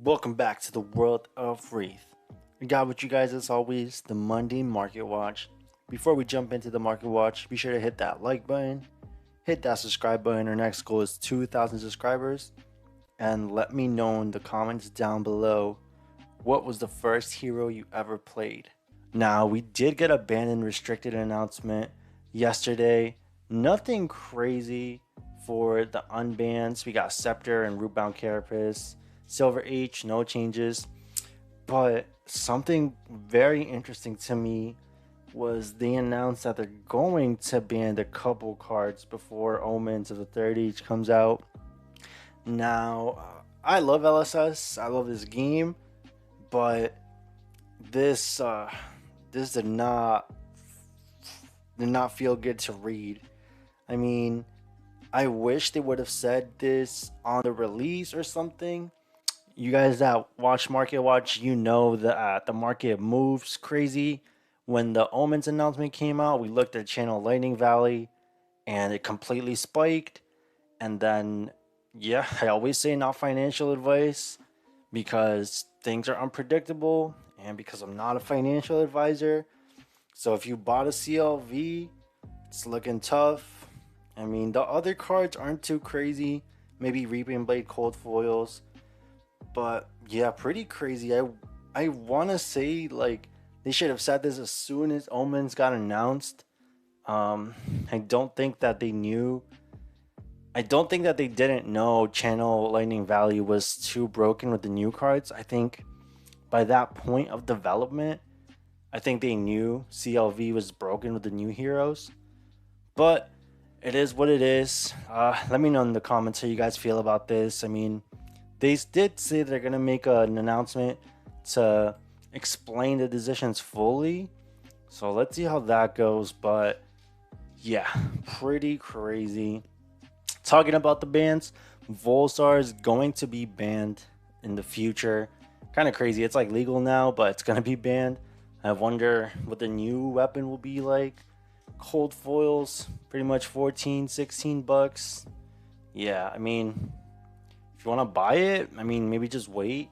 Welcome back to the world of Wraith. I got with you guys as always, the Monday Market Watch. Before we jump into the Market Watch, be sure to hit that like button, hit that subscribe button. Our next goal is 2,000 subscribers. And let me know in the comments down below, what was the first hero you ever played? Now, we did get a banned and restricted announcement yesterday. Nothing crazy for the unbans. We got Scepter and Rootbound Carapace. Silver H, no changes. But something very interesting to me was they announced that they're going to ban a couple cards before Omens of the Third Age comes out. Now, I love LSS. I love this game, but this did not feel good to read. I mean, I wish they would have said this on the release or something. You guys that watch Market Watch, you know that the market moves crazy. When the Omens announcement came out, we looked at Channel Lightning Valley and it completely spiked. And then, yeah, I always say not financial advice because things are unpredictable and because I'm not a financial advisor. So if you bought a CLV, it's looking tough. I mean, the other cards aren't too crazy. Maybe Reaping Blade Cold Foils. But yeah, pretty crazy. I want to say like they should have said this as soon as Omens got announced. I don't think that they knew. I don't think that they didn't know Channel Lightning Valley was too broken with the new cards. I think by that point of development, I think they knew CLV was broken with the new heroes. But it is what it is. Let me know in the comments how you guys feel about this. I mean, they did say they're going to make an announcement to explain the decisions fully. So let's see how that goes. But yeah, pretty crazy. Talking about the bans, Volstar is going to be banned in the future. Kind of crazy. It's like legal now, but it's going to be banned. I wonder what the new weapon will be like. Cold foils, pretty much 14, 16 bucks. Yeah, I mean, if you want to buy it, I mean, maybe just wait.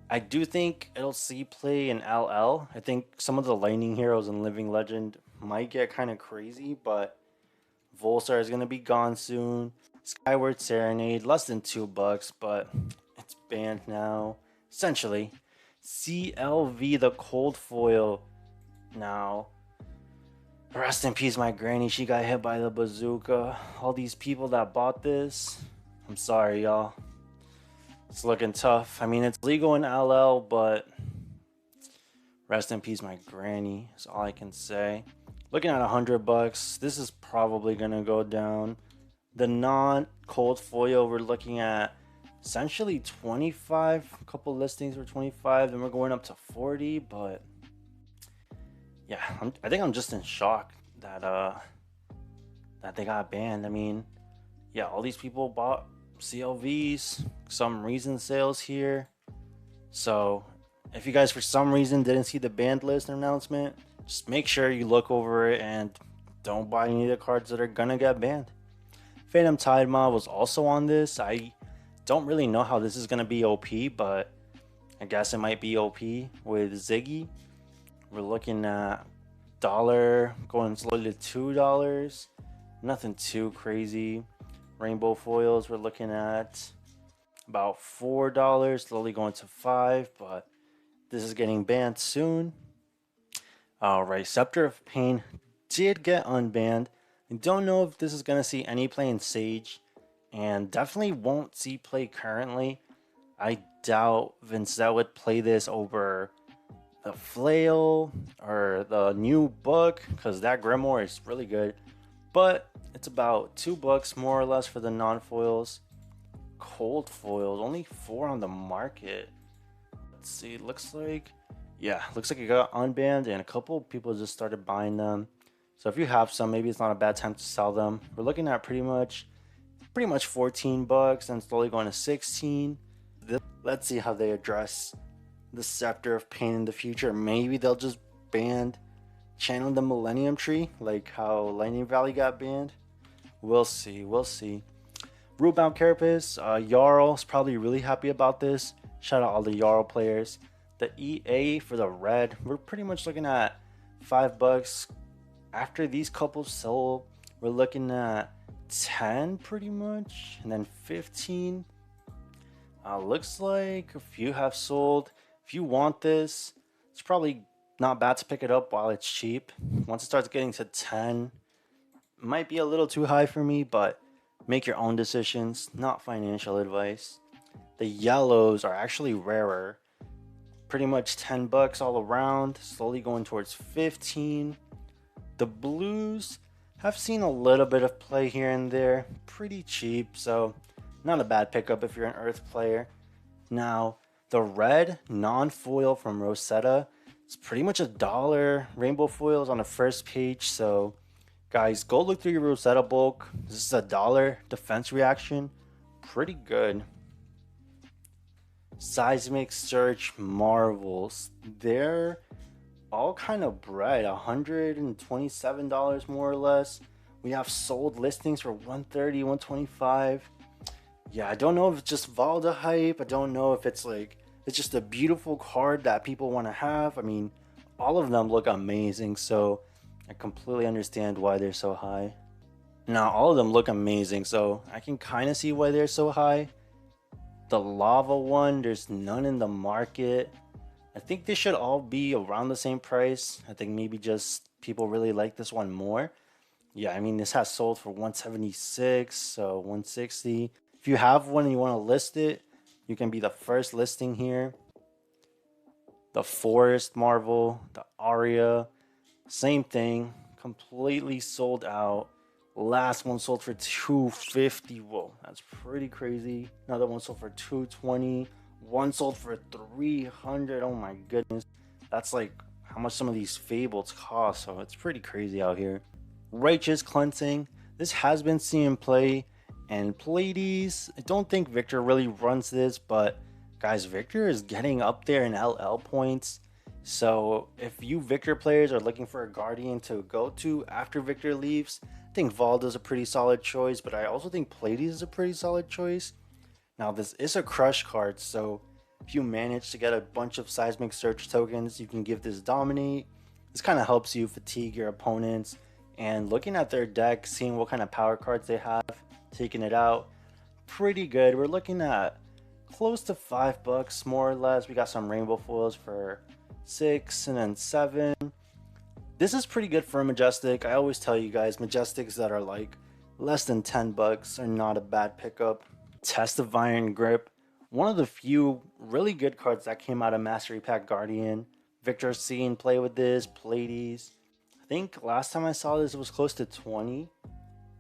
I do think it'll see play in LL. I think some of the Lightning Heroes in Living Legend might get kind of crazy, but Volstar is going to be gone soon. Skyward Serenade, less than $2, but it's banned now. Essentially, CLV, the cold foil. Now, rest in peace, my granny. She got hit by the bazooka. All these people that bought this, I'm sorry, y'all. It's looking tough. I mean, it's legal in LL, but rest in peace, my granny. Is all I can say. Looking at $100, this is probably gonna go down. The non-cold foil, we're looking at essentially 25. A couple listings were 25, then we're going up to 40. But yeah, I think I'm just in shock that they got banned. I mean, yeah, all these people bought CLVs, some reason sales here. So if you guys for some reason didn't see the banned list announcement, just make sure you look over it and don't buy any of the cards that are gonna get banned. Phantom Tide Mob was also on this. I don't really know how this is gonna be OP, but I guess it might be OP with Ziggy. We're looking at $1 going slowly to $2. Nothing too crazy. Rainbow foils, we're looking at about $4, slowly going to $5, but this is getting banned soon. Alright, Scepter of Pain did get unbanned. I don't know if this is going to see any play in Sage, and definitely won't see play currently. I doubt Vincent would play this over the Flail or the new book, because that Grimoire is really good. But it's about $2 more or less for the non-foils. Cold foils, only 4 on the market. Let's see, looks like it got unbanned and a couple people just started buying them. So if you have some, maybe it's not a bad time to sell them. We're looking at pretty much $14 and slowly going to 16. Let's see how they address the Scepter of Pain in the future. Maybe they'll just ban Channel the Millennium Tree, like how Lightning Valley got banned. We'll see. Rootbound Carapace, Jarl's probably really happy about this. Shout out all the Yarrow players. The EA for the red, we're pretty much looking at $5. After these couples sold, we're looking at 10 pretty much, and then 15. Looks like a few have sold. If you want this, it's probably not bad to pick it up while it's cheap. Once it starts getting to 10, it might be a little too high for me, but make your own decisions, not financial advice. The yellows are actually rarer. Pretty much $10 all around, slowly going towards 15. The blues have seen a little bit of play here and there, pretty cheap, so not a bad pickup if you're an earth player. Now, the red non-foil from Rosetta is pretty much $1. Rainbow foils on the first page, so guys, go look through your Rosetta bulk. This is $1 defense reaction, pretty good. Seismic Search Marvels, they're all kind of bright, $127 more or less. We have sold listings for $130, $125. Yeah, I don't know if it's just Valda hype. I don't know if it's just a beautiful card that people want to have. I mean, all of them look amazing, so I completely understand why they're so high. Now, all of them look amazing, so I can kind of see why they're so high. The lava one, there's none in the market. I think they should all be around the same price. I think maybe just people really like this one more. Yeah, I mean, this has sold for $176, so $160. If you have one and you want to list it, you can be the first listing here. The Forest Marvel, the Aria, same thing, completely sold out. Last one sold for $250. Whoa, that's pretty crazy. Another one sold for $220. One sold for $300. Oh my goodness. That's like how much some of these fables cost. So it's pretty crazy out here. Righteous Cleansing. This has been seen play. And Pleiades. I don't think Victor really runs this, but guys, Victor is getting up there in LL points. So if you Victor players are looking for a Guardian to go to after Victor leaves, I think Valda's a pretty solid choice, but I also think Pleiades is a pretty solid choice. Now this is a crush card, so if you manage to get a bunch of Seismic Search tokens, you can give this Dominate. This kind of helps you fatigue your opponents, and looking at their deck, seeing what kind of power cards they have, taking it out, pretty good. We're looking at close to $5 more or less. We got some rainbow foils for 6 and then 7. This is pretty good for a Majestic. I always tell you guys, Majestics that are like less than $10 are not a bad pickup. Test of Iron Grip, one of the few really good cards that came out of Mastery Pack Guardian. Victor seen play with this, Pleiades. I think last time I saw this it was close to 20.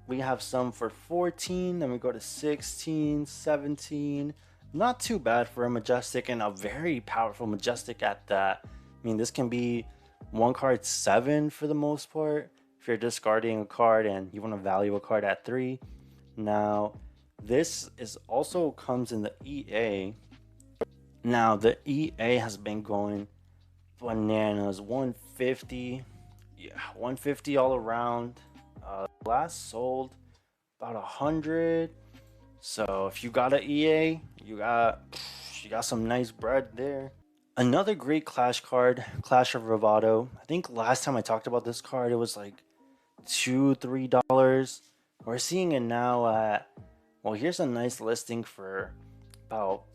We have some for 14, then we go to 16, 17. Not too bad for a Majestic, and a very powerful Majestic at that. I mean, this can be one card 7 for the most part if you're discarding a card and you want to value a card at 3. Now this is also comes in the EA. Now the EA has been going bananas. 150, yeah, 150 all around. Last sold about 100. So if you got an EA, you got some nice bread there. Another great Clash card, Clash of Bravado. I think last time I talked about this card, it was like $2-3. We're seeing it now at, well, here's a nice listing for about,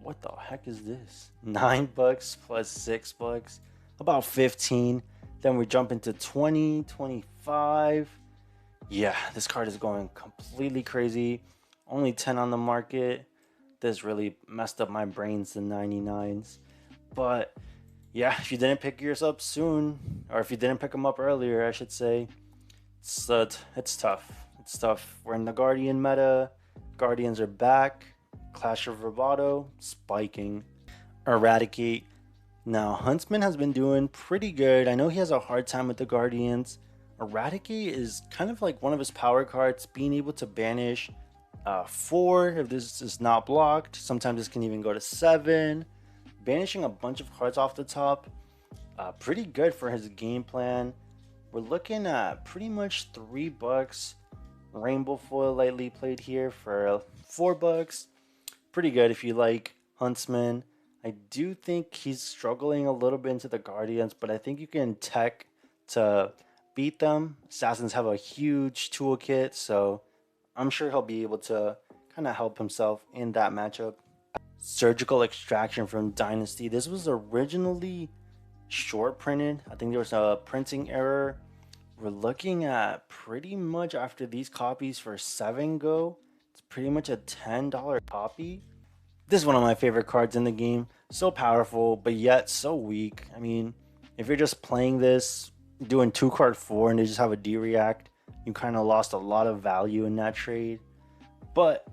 what the heck is this? $9 plus $6, about 15. Then we jump into 20, 25. Yeah, this card is going completely crazy. Only 10 on the market. This really messed up my brains, the 99s. But yeah, if you didn't pick yours up soon, or if you didn't pick them up earlier, I should say, it's tough. It's tough. We're in the Guardian meta. Guardians are back. Clash of Bravado spiking. Eradicate. Now, Huntsman has been doing pretty good. I know he has a hard time with the Guardians. Eradicate is kind of like one of his power cards, being able to banish 4 if this is not blocked. Sometimes this can even go to 7. Banishing a bunch of cards off the top. Pretty good for his game plan. We're looking at pretty much $3. Rainbow foil lightly played here for $4. Pretty good if you like Huntsman. I do think he's struggling a little bit into the Guardians, but I think you can tech to beat them. Assassins have a huge toolkit, so I'm sure he'll be able to kind of help himself in that matchup. Surgical Extraction from Dynasty. This was originally short printed. I think there was a printing error. We're looking at pretty much after these copies for 7 go. It's pretty much a $10 copy. This is one of my favorite cards in the game. So powerful, but yet so weak. I mean, if you're just playing this, doing 2-card 4 and they just have a D-React, you kind of lost a lot of value in that trade. But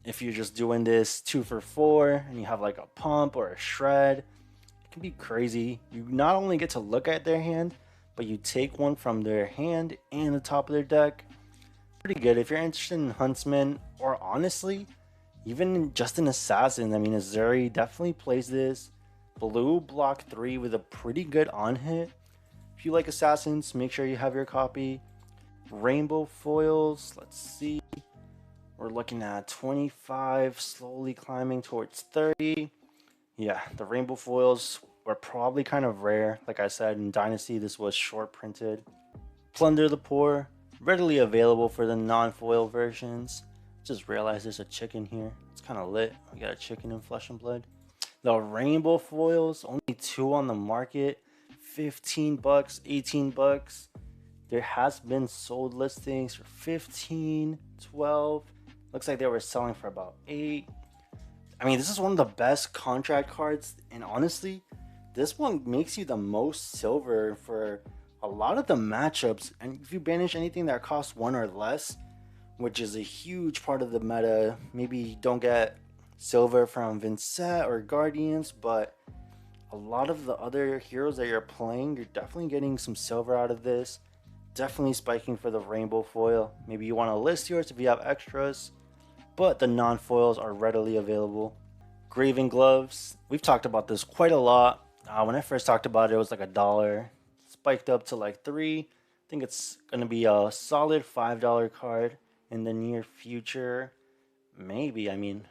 if you're just doing this 2 for 4 and you have like a pump or a shred, it can be crazy. You not only get to look at their hand, but you take one from their hand and the top of their deck. Pretty good. If you're interested in Huntsman, or honestly, even just an Assassin, I mean, Azuri definitely plays this. Blue block 3 with a pretty good on hit. If you like Assassins, make sure you have your copy. Rainbow foils, let's see. We're looking at 25, slowly climbing towards 30. Yeah, the rainbow foils were probably kind of rare. Like I said, in Dynasty, this was short printed. Plunder the Poor, readily available for the non-foil versions. Just realized there's a chicken here. It's kind of lit. We got a chicken in Flesh and Blood. The rainbow foils, only 2 on the market. 15 bucks, 18 bucks. There has been sold listings for 15, 12. Looks like they were selling for about 8. I mean, this is one of the best contract cards, and honestly, this one makes you the most silver for a lot of the matchups. And if you banish anything that costs 1 or less, which is a huge part of the meta, maybe you don't get silver from Vincent or Guardians, but a lot of the other heroes that you're playing, you're definitely getting some silver out of this. Definitely spiking for the rainbow foil. Maybe you want to list yours if you have extras, but the non-foils are readily available. Graven Gloves, we've talked about this quite a lot. When I first talked about it, it was like $1. Spiked up to like 3. I think it's going to be a solid $5 card in the near future. Maybe, I mean,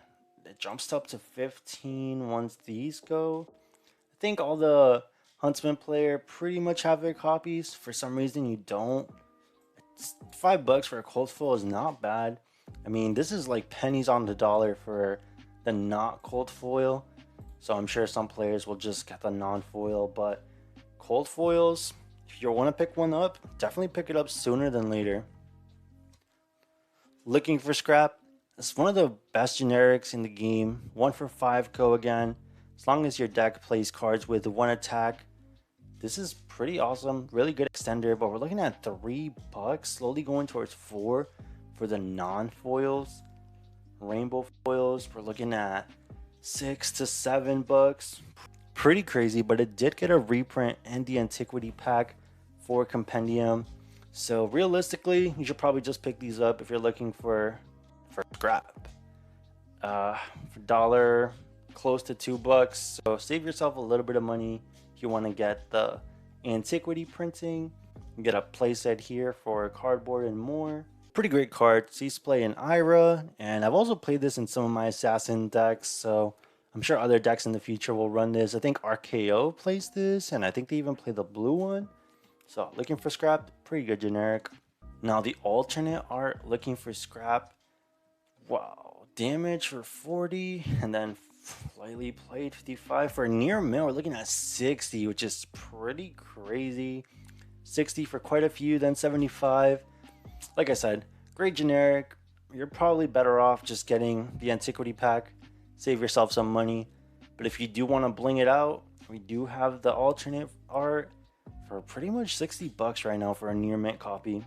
it jumps up to 15 once these go. I think all the Huntsman player pretty much have their copies. For some reason you don't. It's $5 for a cold foil is not bad. I mean, this is like pennies on the dollar for the not cold foil. So I'm sure some players will just get the non-foil, but cold foils, if you want to pick one up, definitely pick it up sooner than later. Looking for Scrap, it's one of the best generics in the game. 1 for 5 go again. As long as your deck plays cards with 1 attack, this is pretty awesome. Really good extender, but we're looking at $3, slowly going towards 4 for the non-foils. Rainbow foils, we're looking at $6 to $7. Pretty crazy, but it did get a reprint and the antiquity pack for Compendium. So realistically, you should probably just pick these up if you're looking for scrap. For dollar, close to $2. So save yourself a little bit of money if you want to get the antiquity printing. You get a playset here for cardboard and more. Pretty great card. Cease play in Ira, and I've also played this in some of my assassin decks, so I'm sure other decks in the future will run this. I think RKO plays this, and I think they even play the blue one. So looking for scrap, pretty good generic. Now the alternate art, looking for scrap. Wow, damage for 40, and then slightly played 55 for near mill. We're looking at 60, which is pretty crazy. 60 for quite a few, then 75. Like I said, great generic. You're probably better off just getting the antiquity pack. Save yourself some money. But if you do want to bling it out, we do have the alternate art for pretty much $60 right now for a near mint copy.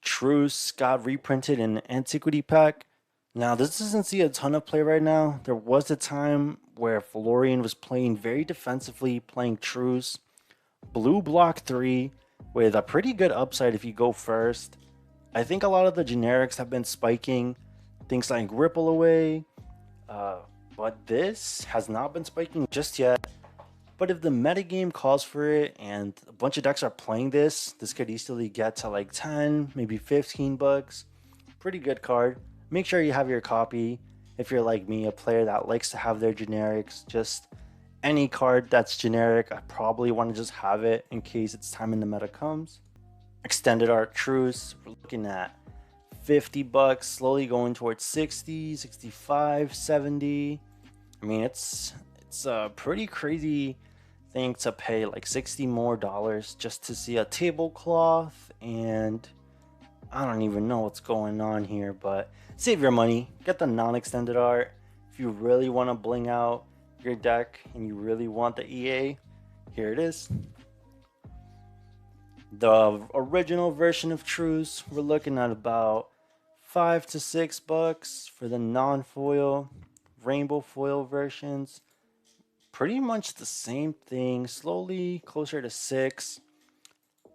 Truce got reprinted in the antiquity pack. Now this doesn't see a ton of play right now. There was a time where Florian was playing very defensively, playing Truce. Blue block 3 with a pretty good upside if you go first. I think a lot of the generics have been spiking. Things like Ripple Away. But this has not been spiking just yet. But if the metagame calls for it and a bunch of decks are playing this, this could easily get to like 10, maybe $15. Pretty good card. Make sure you have your copy. if you're like me, a player that likes to have their generics. Just any card that's generic, I probably want to just have it in case it's time in the meta comes. Extended art truce, we're looking at 50 bucks, slowly going towards 60, 65, 70. I mean, it's a pretty crazy thing to pay like $60 more just to see a tablecloth, and I don't even know what's going on here, but save your money, get the non-extended art. If you really want to bling out your deck and you really want the EA, here it is. The original version of Truce, we're looking at about $5 to $6 for the non-foil. Rainbow foil versions, pretty much the same thing, slowly closer to $6.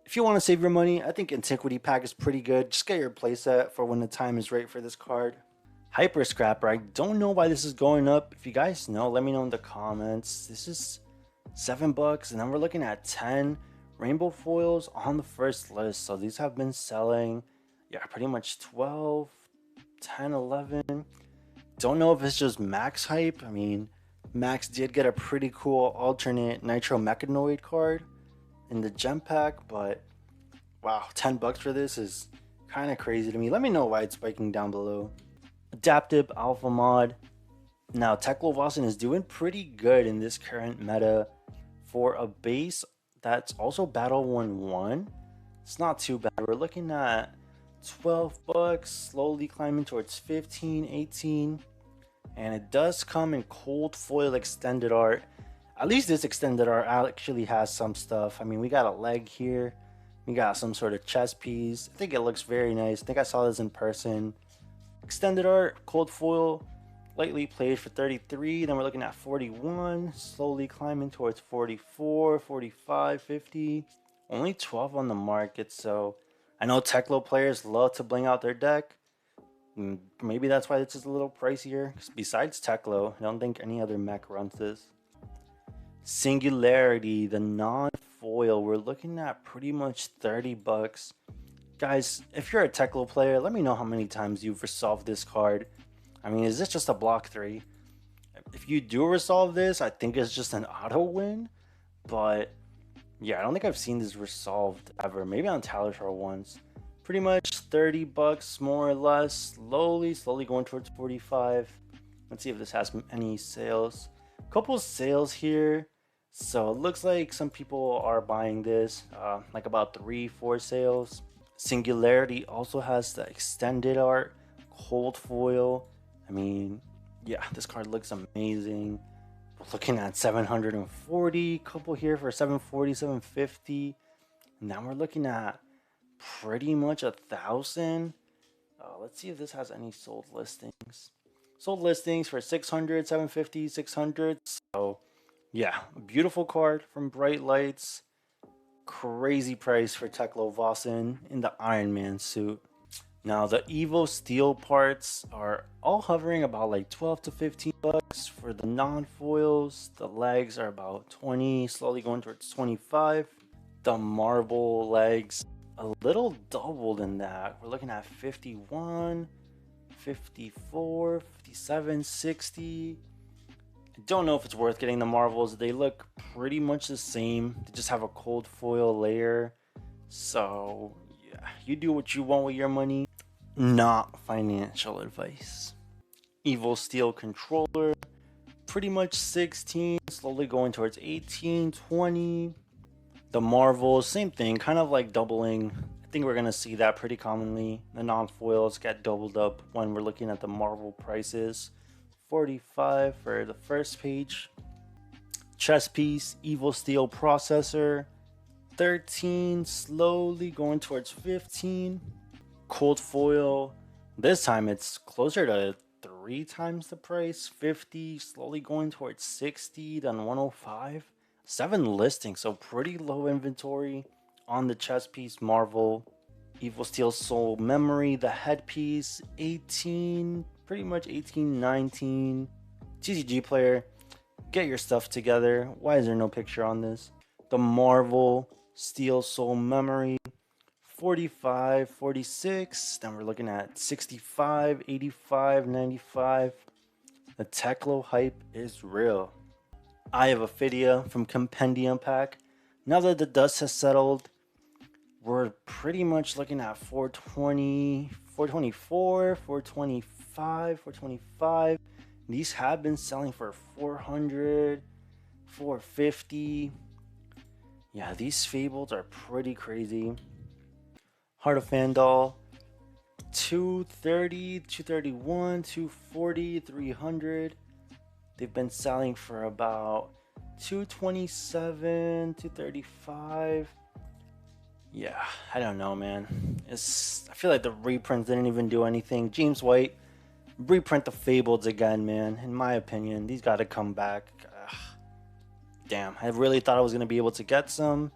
If you want to save your money, I think Antiquity Pack is pretty good. Just get your playset for when the time is right for this card. Hyper Scrapper, I don't know why this is going up. If you guys know, let me know in the comments. This is $7, and then we're looking at 10 rainbow foils on the first list. So these have been selling, yeah, pretty much 12, 10, 11. Don't know if it's just max hype. I mean, Max did get a pretty cool alternate Nitro Mechanoid card in the gem pack, but wow, $10 for this is kind of crazy to me. Let me know why it's spiking down below. Adaptive Alpha Mod. Now, Teklo is doing pretty good in this current meta for a base that's also Battle 1-1. It's not too bad. We're looking at $12, slowly climbing towards 15, 18. And it does come in cold foil extended art. At least this extended art actually has some stuff. I mean, we got a leg here. We got some sort of chest piece. I think it looks very nice. I think I saw this in person. Extended art, cold foil, lightly played for 33. Then we're looking at 41, slowly climbing towards 44, 45, 50. Only 12 on the market, so I know Teklo players love to bling out their deck. Maybe that's why this is a little pricier. Besides Teklo, I don't think any other mech runs this. Singularity, the non-foil, we're looking at pretty much $30. Guys, if you're a Teklo player, let me know how many times you've resolved this card. I mean, is this just a block 3? If you do resolve this, I think it's just an auto win. But yeah, I don't think I've seen this resolved ever. Maybe on Talishar once. Pretty much $30 more or less. Slowly going towards 45. Let's see if this has any sales. Couple sales here. So it looks like some people are buying this. Like about 3-4 sales. Singularity also has the extended art, cold foil. I mean, yeah, this card looks amazing. We're looking at 740, couple here for 740, 750. Now we're looking at pretty much 1,000. Let's see if this has any sold listings. Sold listings for 600, 750, 600. So yeah, beautiful card from Bright Lights. Crazy price for Teklo in the Iron Man suit. Now the Evo steel parts are all hovering about like 12 to $15 for the non-foils. The legs are about 20, slowly going towards 25. The marble legs a little doubled in that. We're looking at 51, 54, 57, 60. I don't know if it's worth getting the marbles. They look pretty much the same. They just have a cold foil layer. So yeah, you do what you want with your money. Not financial advice. Evil Steel controller, pretty much 16, slowly going towards 18, 20. The Marvels, same thing, kind of like doubling. I think we're gonna see that pretty commonly. The non-foils get doubled up when we're looking at the Marvel prices. 45 for the first page. Chest piece, Evil Steel processor, 13, slowly going towards 15. Cold foil, this time it's closer to 3 times the price, 50, slowly going towards 60, then 105. 7 listings, so pretty low inventory on the chest piece Marvel. Evil Steel Soul Memory, the headpiece, 18, pretty much 18, 19. TCG player, get your stuff together. Why is there no picture on this? The Marvel Steel Soul Memory, 45, 46. Then we're looking at 65, 85, 95. The Teklo hype is real. I have Ophidia from Compendium Pack. Now that the dust has settled, we're pretty much looking at 420, 424, 425, 425. These have been selling for 400, 450. Yeah, these fables are pretty crazy. Heart of Fandal, 230, 231, 240, 300. They've been selling for about 227, 235. Yeah, I don't know, man. I feel like the reprints didn't even do anything. James White, reprint the Fabled again, man. In my opinion, these got to come back. Ugh. Damn, I really thought I was going to be able to get some,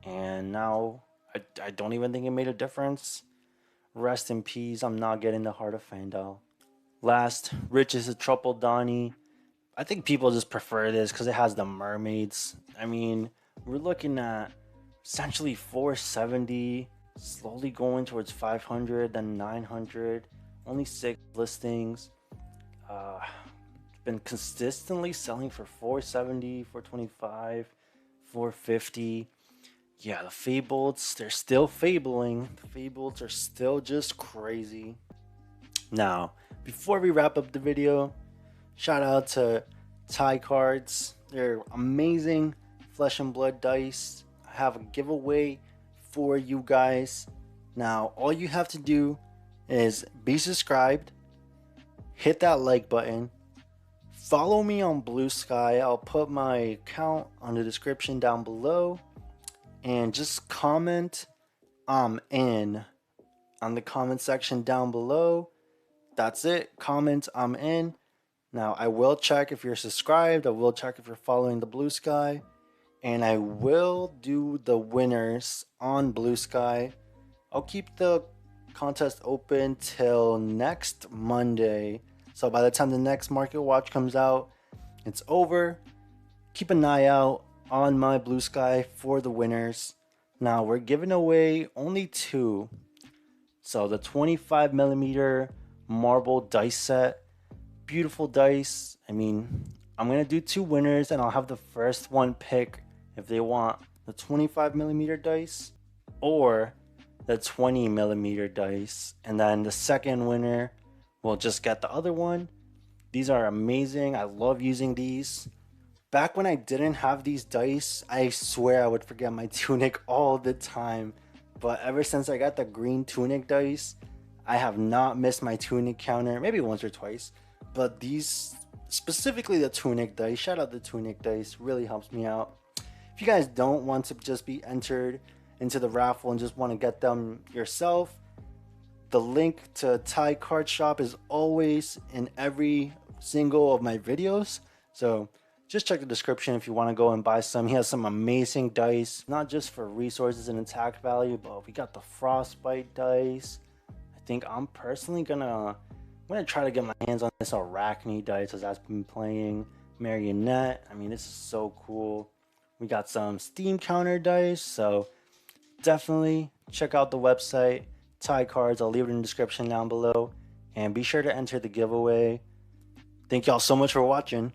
and now I don't even think it made a difference. Rest in peace, I'm not getting the Heart of Fandal. Last, Rich is a Trouble Donnie. I think people just prefer this because it has the mermaids. I mean, we're looking at essentially 470, slowly going towards 500, then 900. Only 6 listings. Been consistently selling for 470, 425, 450. Yeah, the Fableds, they're still fabling. The Fableds are still just crazy. Now, before we wrap up the video, shout out to Tie Cards. They're amazing flesh and blood dice. I have a giveaway for you guys. Now, all you have to do is be subscribed, hit that like button, follow me on Blue Sky. I'll put my account on the description down below, and just comment "I'm in" on the comment section down below. That's it. Comment "I'm in." Now, I will check if you're subscribed. I will check if you're following the Blue Sky, and I will do the winners on Blue Sky. I'll keep the contest open till next Monday. So by the time the next Market Watch comes out, it's over. Keep an eye out on my Blue Sky for the winners. Now we're giving away only 2. So the 25mm marble dice set. Beautiful dice. I mean, I'm going to do 2 winners, and I'll have the first one pick if they want the 25mm dice or the 20mm dice, and then the second winner will just get the other one. These are amazing. I love using these. Back when I didn't have these dice, I swear I would forget my tunic all the time. But ever since I got the green tunic dice, I have not missed my tunic counter, maybe once or twice. But these, specifically the tunic dice, shout out the tunic dice, really helps me out. If you guys don't want to just be entered into the raffle and just want to get them yourself, the link to Ty Card Shop is always in every single of my videos. So just check the description if you want to go and buy some. He has some amazing dice, not just for resources and attack value, but we got the Frostbite dice. I think I'm personally gonna try to get my hands on this ARAKNI dice as I've been playing. Marionette, I mean, this is so cool. We got some Steam counter dice, so definitely check out the website, Tie Cards. I'll leave it in the description down below, and be sure to enter the giveaway. Thank y'all so much for watching.